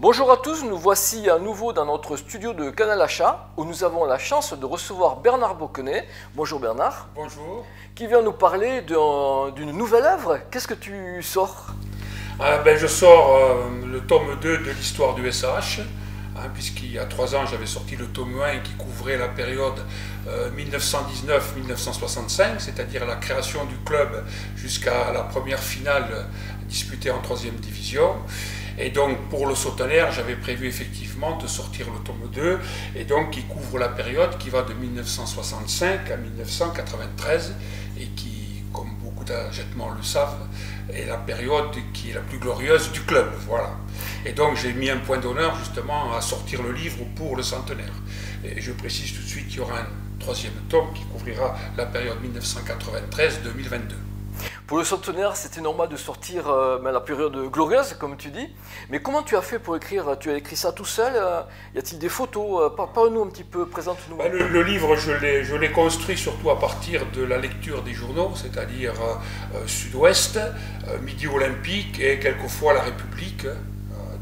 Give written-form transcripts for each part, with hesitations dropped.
Bonjour à tous, nous voici à nouveau dans notre studio de Canal Achat où nous avons la chance de recevoir Bernard Bocquenet. Bonjour Bernard. Bonjour. Qui vient nous parler d'une nouvelle œuvre. Qu'est-ce que tu sors? Je sors le tome 2 de l'histoire du SAH, puisqu'il y a 3 ans j'avais sorti le tome 1 qui couvrait la période 1919-1965, c'est-à-dire la création du club jusqu'à la première finale disputée en 3e division. Et donc pour le Sautenaire, j'avais prévu effectivement de sortir le tome 2, et donc qui couvre la période qui va de 1965 à 1993, et qui, comme beaucoup d'agettements le savent, est la période qui est la plus glorieuse du club. Voilà. Et donc j'ai mis un point d'honneur justement à sortir le livre pour le centenaire. Et je précise tout de suite qu'il y aura un 3e tome qui couvrira la période 1993-2022. Pour le centenaire, c'était normal de sortir la période glorieuse, comme tu dis. Mais comment tu as fait pour écrire? Tu as écrit ça tout seul? Y a-t-il des photos? Parle-nous un petit peu, présente-nous. Le livre, je l'ai construit surtout à partir de la lecture des journaux, c'est-à-dire Sud-Ouest, Midi Olympique et quelquefois La République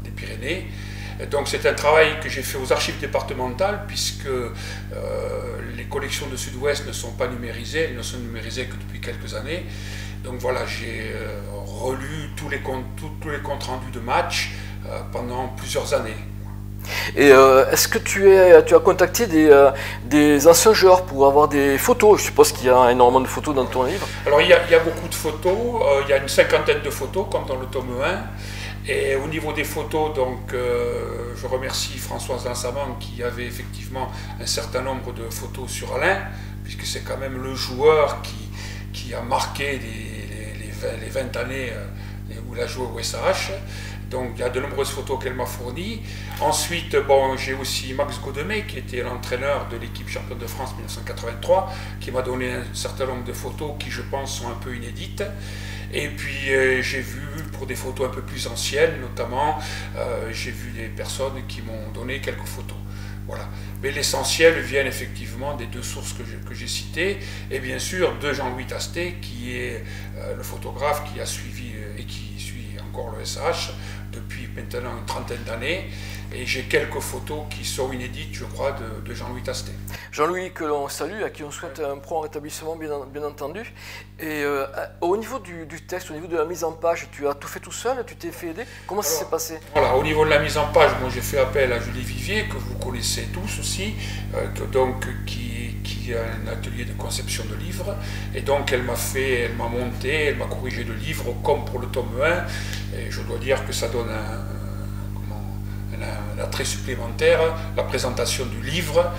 des Pyrénées. Donc c'est un travail que j'ai fait aux archives départementales, puisque les collections de Sud-Ouest ne sont pas numérisées, elles ne sont numérisées que depuis quelques années. Donc voilà, j'ai relu tous les comptes rendus de matchs pendant plusieurs années. Et est-ce que tu as contacté des anciens joueurs pour avoir des photos? Je suppose qu'il y a énormément de photos dans ton livre. Alors il y a beaucoup de photos, il y a une 50aine de photos comme dans le tome 1. Et au niveau des photos, donc, je remercie Françoise Dansaman qui avait effectivement un certain nombre de photos sur Alain, puisque c'est quand même le joueur qui a marqué les 20 années où il a joué au SAH. Donc il y a de nombreuses photos qu'elle m'a fournies. Ensuite, j'ai aussi Max Godemey, qui était l'entraîneur de l'équipe championne de France 1983, qui m'a donné un certain nombre de photos qui, je pense, sont un peu inédites. Et puis j'ai vu, pour des photos un peu plus anciennes notamment, j'ai vu des personnes qui m'ont donné quelques photos. Voilà. Mais l'essentiel vient effectivement des 2 sources que j'ai citées, et bien sûr de Jean-Louis Tastet, qui est le photographe qui a suivi et qui suit encore le SAH depuis maintenant une 30aine d'années. Et j'ai quelques photos qui sont inédites, je crois, de Jean-Louis Tastet. Jean-Louis, que l'on salue, à qui on souhaite un prompt rétablissement, bien entendu. Et au niveau du texte, au niveau de la mise en page, tu as tout fait tout seul? Tu t'es fait aider? Comment ça s'est passé? Voilà, au niveau de la mise en page, moi j'ai fait appel à Julie Vivier, que vous connaissez tous aussi, qui a un atelier de conception de livres. Et donc elle m'a monté, elle m'a corrigé le livre comme pour le tome 1. Et je dois dire que ça donne un attrait supplémentaire, la présentation du livre.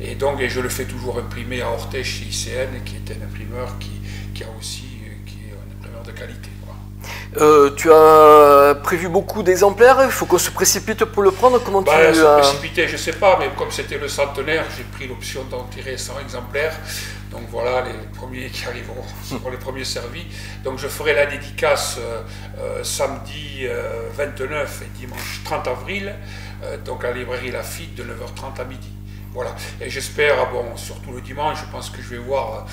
Et donc je le fais toujours imprimer à Orthez chez ICN, qui est un imprimeur qui est un imprimeur de qualité. Tu as prévu beaucoup d'exemplaires? Il faut qu'on se précipite pour le prendre? Comment se précipiter, je ne sais pas, mais comme c'était le centenaire, j'ai pris l'option d'en tirer 100 exemplaires. Donc voilà, les premiers qui arriveront seront les premiers servis. Donc je ferai la dédicace samedi 29 et dimanche 30 avril, donc à la librairie Lafitte de 9h30 à midi. Voilà. Et j'espère, surtout le dimanche, je pense que je vais voir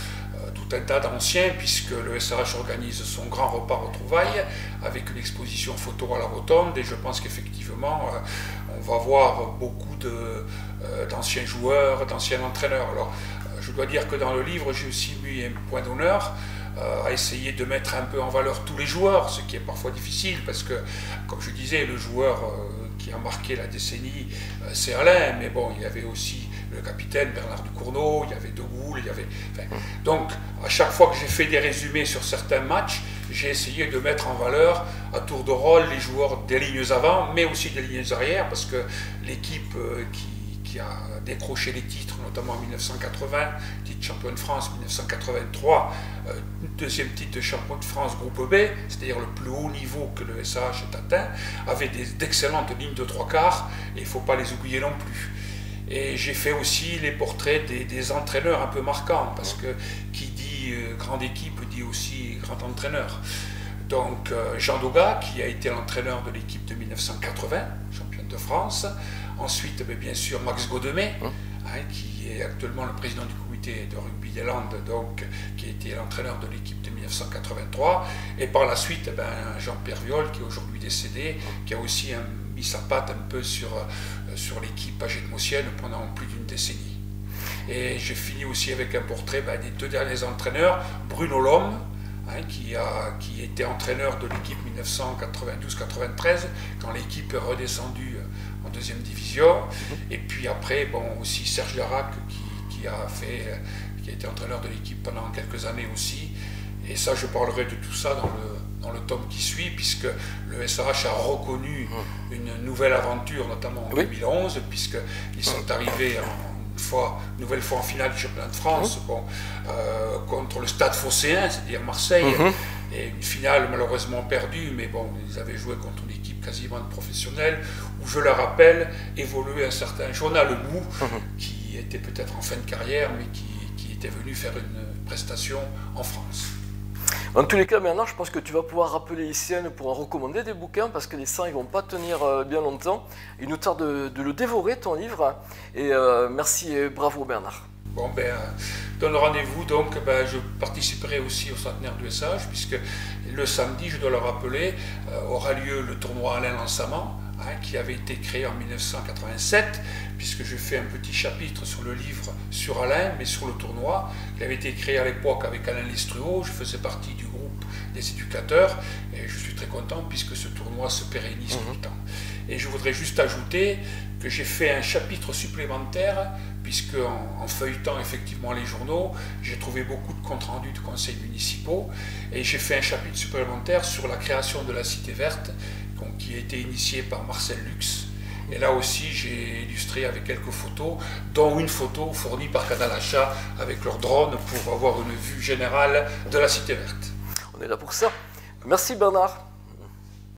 tout un tas d'anciens, puisque le SRH organise son grand repas retrouvailles avec une exposition photo à la Rotonde, et je pense qu'effectivement on va voir beaucoup d'anciens joueurs, d'anciens entraîneurs. Alors je dois dire que dans le livre j'ai aussi mis un point d'honneur à essayer de mettre un peu en valeur tous les joueurs, ce qui est parfois difficile, parce que, comme je disais, le joueur qui a marqué la décennie, c'est Alain, mais bon, il y avait aussi le capitaine Bernard Ducournau, il y avait De Gaulle, donc à chaque fois que j'ai fait des résumés sur certains matchs, j'ai essayé de mettre en valeur à tour de rôle les joueurs des lignes avant, mais aussi des lignes arrière, parce que l'équipe qui a décroché les titres, notamment en 1980, titre champion de France, 1983, 2e titre de champion de France groupe B, c'est-à-dire le plus haut niveau que le SAH ait atteint, avait d'excellentes lignes de 3 quarts, et il ne faut pas les oublier non plus. Et j'ai fait aussi les portraits des entraîneurs un peu marquants, parce que qui dit grande équipe dit aussi grand entraîneur. Donc Jean Doga, qui a été l'entraîneur de l'équipe de 1980, championne de France. Ensuite, bien sûr, Max Godemey, qui est actuellement le président du comité comité de rugby des Landes, donc, qui a été l'entraîneur de l'équipe de 1983. Et par la suite, Jean-Pierre Viol, qui est aujourd'hui décédé, qui a aussi mis sa patte un peu sur l'équipe agetmosienne pendant plus d'une décennie. Et j'ai fini aussi avec un portrait des 2 derniers entraîneurs, Bruno Lhomme, qui était entraîneur de l'équipe 1992-93, quand l'équipe est redescendue en 2e division. Et puis après, aussi Serge Larac, qui a été entraîneur de l'équipe pendant quelques années aussi. Et ça, je parlerai de tout ça dans le tome qui suit, puisque le SRH a reconnu une nouvelle aventure, notamment en 2011, puisqu'ils sont arrivés une nouvelle fois en finale du championnat de France contre le Stade Phocéen, c'est-à-dire Marseille, et une finale malheureusement perdue, mais ils avaient joué contre une équipe quasiment de professionnels, où, je le rappelle, évoluait un certain Jonas Lemou, qui était peut-être en fin de carrière, mais qui était venu faire une prestation en France. En tous les cas, Bernard, je pense que tu vas pouvoir rappeler les siennes pour en recommander des bouquins, parce que les 100, ils ne vont pas tenir bien longtemps. Il nous tarde de le dévorer, ton livre. Et merci et bravo, Bernard. Donne rendez-vous, donc je participerai aussi au centenaire du SH, puisque le samedi, je dois le rappeler, aura lieu le tournoi Alain Lançament, qui avait été créé en 1987, puisque je fais un petit chapitre sur le livre sur Alain, mais sur le tournoi, qui avait été créé à l'époque avec Alain Lestruau. Je faisais partie du groupe des éducateurs, et je suis très content puisque ce tournoi se pérennise tout le temps. Et je voudrais juste ajouter que j'ai fait un chapitre supplémentaire, puisque en feuilletant effectivement les journaux, j'ai trouvé beaucoup de comptes rendus de conseils municipaux, et j'ai fait un chapitre supplémentaire sur la création de la Cité Verte, qui a été initiée par Marcel Lux. Et là aussi, j'ai illustré avec quelques photos, dont une photo fournie par Canal Achat avec leur drone pour avoir une vue générale de la Cité Verte. On est là pour ça. Merci Bernard.